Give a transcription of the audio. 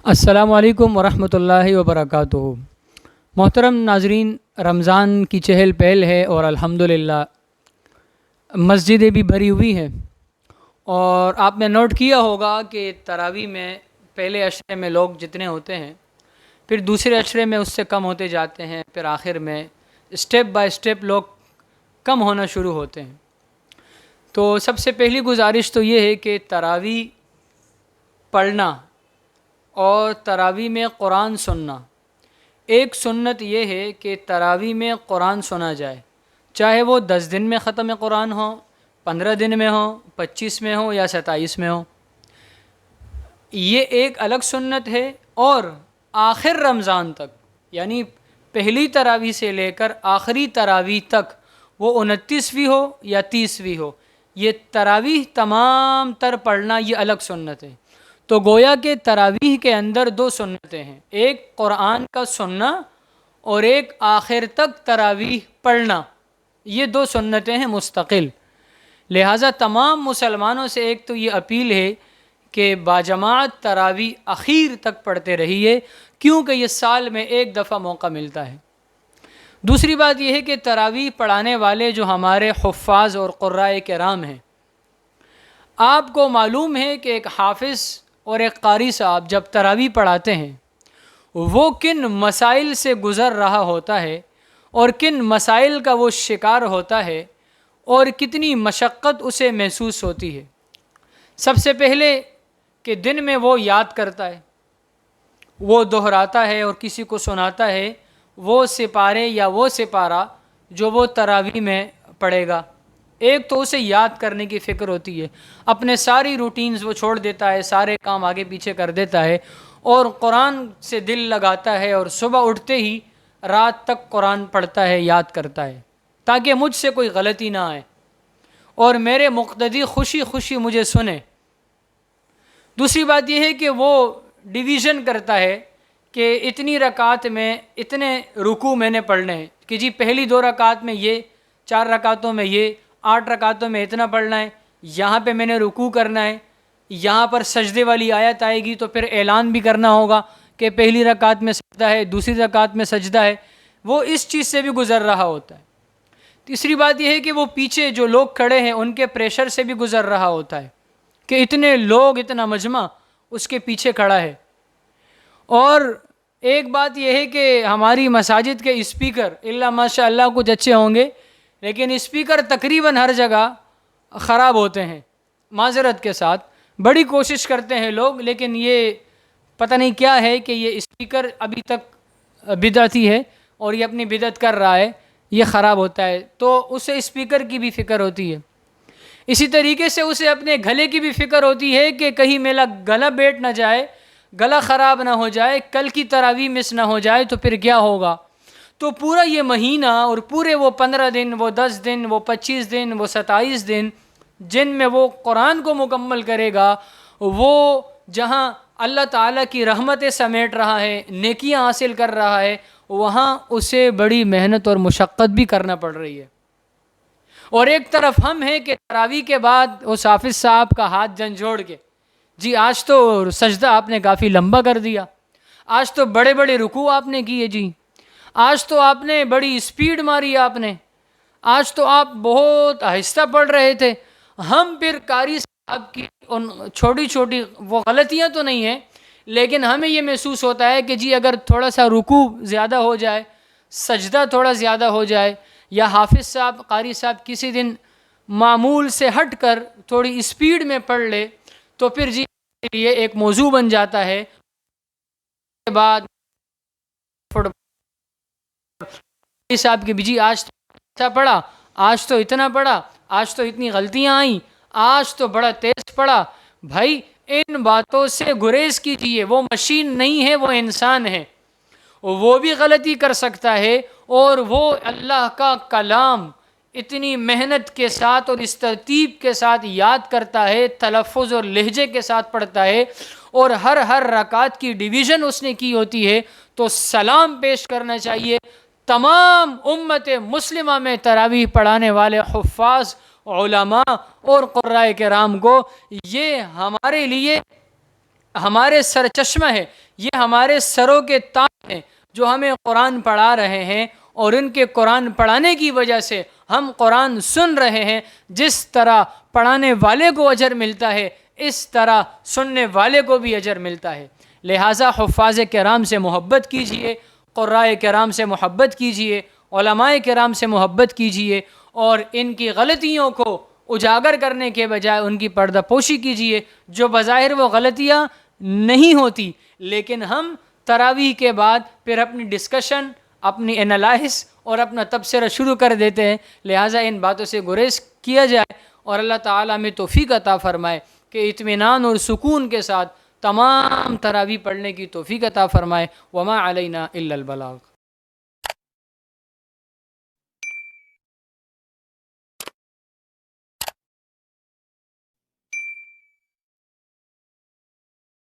السلام علیکم ورحمۃ اللہ وبرکاتہ۔ محترم ناظرین، رمضان کی چہل پہل ہے اور الحمدللہ مسجدیں بھی بھری ہوئی ہیں، اور آپ نے نوٹ کیا ہوگا کہ تراویح میں پہلے عشرے میں لوگ جتنے ہوتے ہیں، پھر دوسرے عشرے میں اس سے کم ہوتے جاتے ہیں، پھر آخر میں اسٹیپ بائی اسٹیپ لوگ کم ہونا شروع ہوتے ہیں۔ تو سب سے پہلی گزارش تو یہ ہے کہ تراویح پڑھنا اور تراویح میں قرآن سننا، ایک سنت یہ ہے کہ تراویح میں قرآن سنا جائے، چاہے وہ 10 دن میں ختم قرآن ہو، 15 دن میں ہو، 25 میں ہو یا 27 میں ہو، یہ ایک الگ سنت ہے۔ اور آخر رمضان تک، یعنی پہلی تراویح سے لے کر آخری تراویح تک، وہ 29ویں ہو یا 30ویں ہو، یہ تراویح تمام تر پڑھنا یہ الگ سنت ہے۔ تو گویا کہ تراویح کے اندر دو سنتیں ہیں، ایک قرآن کا سننا اور ایک آخر تک تراویح پڑھنا، یہ دو سنتیں ہیں مستقل۔ لہٰذا تمام مسلمانوں سے ایک تو یہ اپیل ہے کہ باجماعت تراویح اخیر تک پڑھتے رہیے، کیونکہ یہ سال میں ایک دفعہ موقع ملتا ہے۔ دوسری بات یہ ہے کہ تراویح پڑھانے والے جو ہمارے حفاظ اور قرائے کرام ہیں، آپ کو معلوم ہے کہ ایک حافظ اور ایک قاری صاحب جب تراویح پڑھاتے ہیں، وہ کن مسائل سے گزر رہا ہوتا ہے اور کن مسائل کا وہ شکار ہوتا ہے اور کتنی مشقت اسے محسوس ہوتی ہے۔ سب سے پہلے کہ دن میں وہ یاد کرتا ہے، وہ دہراتا ہے اور کسی کو سناتا ہے وہ سپارے یا وہ سپارہ جو وہ تراویح میں پڑھے گا۔ ایک تو اسے یاد کرنے کی فکر ہوتی ہے، اپنے ساری روٹینز وہ چھوڑ دیتا ہے، سارے کام آگے پیچھے کر دیتا ہے اور قرآن سے دل لگاتا ہے، اور صبح اٹھتے ہی رات تک قرآن پڑھتا ہے، یاد کرتا ہے، تاکہ مجھ سے کوئی غلطی نہ آئے اور میرے مقتدی خوشی خوشی مجھے سنے۔ دوسری بات یہ ہے کہ وہ ڈویژن کرتا ہے کہ اتنی رکعت میں اتنے رکوع میں نے پڑھنے ہیں، کہ جی پہلی 2 رکعت میں یہ، 4 رکعتوں میں یہ، 8 رکعتوں میں اتنا پڑھنا ہے، یہاں پہ میں نے رکوع کرنا ہے، یہاں پر سجدے والی آیت آئے گی تو پھر اعلان بھی کرنا ہوگا کہ پہلی رکعت میں سجدہ ہے، دوسری رکعت میں سجدہ ہے، وہ اس چیز سے بھی گزر رہا ہوتا ہے۔ تیسری بات یہ ہے کہ وہ پیچھے جو لوگ کھڑے ہیں ان کے پریشر سے بھی گزر رہا ہوتا ہے کہ اتنے لوگ، اتنا مجمع اس کے پیچھے کھڑا ہے۔ اور ایک بات یہ ہے کہ ہماری مساجد کے اسپیکر اللہ ماشاء اللہ کچھ اچھے ہوں گے، لیکن اسپیکر تقریباً ہر جگہ خراب ہوتے ہیں، معذرت کے ساتھ۔ بڑی کوشش کرتے ہیں لوگ، لیکن یہ پتہ نہیں کیا ہے کہ یہ اسپیکر ابھی تک بدعتی ہے اور یہ اپنی بدعت کر رہا ہے، یہ خراب ہوتا ہے، تو اسے اسپیکر کی بھی فکر ہوتی ہے۔ اسی طریقے سے اسے اپنے گلے کی بھی فکر ہوتی ہے کہ کہیں میرا گلا بیٹھ نہ جائے، گلا خراب نہ ہو جائے، کل کی تراویح مس نہ ہو جائے تو پھر کیا ہوگا۔ تو پورا یہ مہینہ اور پورے وہ 15 دن، وہ 10 دن، وہ 25 دن، وہ 27 دن جن میں وہ قرآن کو مکمل کرے گا، وہ جہاں اللہ تعالیٰ کی رحمتیں سمیٹ رہا ہے، نیکیاں حاصل کر رہا ہے، وہاں اسے بڑی محنت اور مشقت بھی کرنا پڑ رہی ہے۔ اور ایک طرف ہم ہیں کہ تراویح کے بعد اس حافظ صاحب کا ہاتھ جھنجھوڑ کے، جی آج تو سجدہ آپ نے کافی لمبا کر دیا، آج تو بڑے بڑے رکوع آپ نے کیے، جی آج تو آپ نے بڑی اسپیڈ ماری، آپ نے آج تو آپ بہت آہستہ پڑھ رہے تھے۔ ہم پھر قاری صاحب کی ان چھوٹی چھوٹی وہ غلطیاں تو نہیں ہیں، لیکن ہمیں یہ محسوس ہوتا ہے کہ جی اگر تھوڑا سا رکوع زیادہ ہو جائے، سجدہ تھوڑا زیادہ ہو جائے، یا حافظ صاحب، قاری صاحب کسی دن معمول سے ہٹ کر تھوڑی اسپیڈ میں پڑھ لے، تو پھر جی یہ ایک موضوع بن جاتا ہے۔ کے بعد قاری صاحب کی بھی جی آج تو اچھا پڑھا، آج تو اتنا پڑھا، آج تو اتنی غلطیاں آئیں، آج تو بڑا تیز پڑھا۔ بھائی ان باتوں سے گریز کیجیے، وہ مشین نہیں ہے، وہ انسان ہے، وہ بھی غلطی کر سکتا ہے، اور وہ اللہ کا کلام اتنی محنت کے ساتھ اور اس ترتیب کے ساتھ یاد کرتا ہے، تلفظ اور لہجے کے ساتھ پڑھتا ہے، اور ہر رکعت کی ڈویژن اس نے کی ہوتی ہے۔ تو سلام پیش کرنا چاہیے تمام امت مسلمہ میں تراویح پڑھانے والے حفاظ، علماء اور قرائے کرام کو۔ یہ ہمارے لیے ہمارے سر چشمہ ہے، یہ ہمارے سروں کے تاج ہیں جو ہمیں قرآن پڑھا رہے ہیں، اور ان کے قرآن پڑھانے کی وجہ سے ہم قرآن سن رہے ہیں۔ جس طرح پڑھانے والے کو اجر ملتا ہے، اس طرح سننے والے کو بھی اجر ملتا ہے۔ لہٰذا حفاظ کرام سے محبت کیجئے، قرائے کرام سے محبت کیجئے، علماء کرام سے محبت کیجئے، اور ان کی غلطیوں کو اجاگر کرنے کے بجائے ان کی پردہ پوشی کیجئے۔ جو بظاہر وہ غلطیاں نہیں ہوتی، لیکن ہم تراویح کے بعد پھر اپنی ڈسکشن، اپنی انالائز اور اپنا تبصرہ شروع کر دیتے ہیں۔ لہٰذا ان باتوں سے گریز کیا جائے، اور اللہ تعالیٰ ہمیں توفیق عطا فرمائے کہ اطمینان اور سکون کے ساتھ تمام تراویح پڑھنے کی توفیق عطا فرمائے۔ وما علینا الا البلاغ۔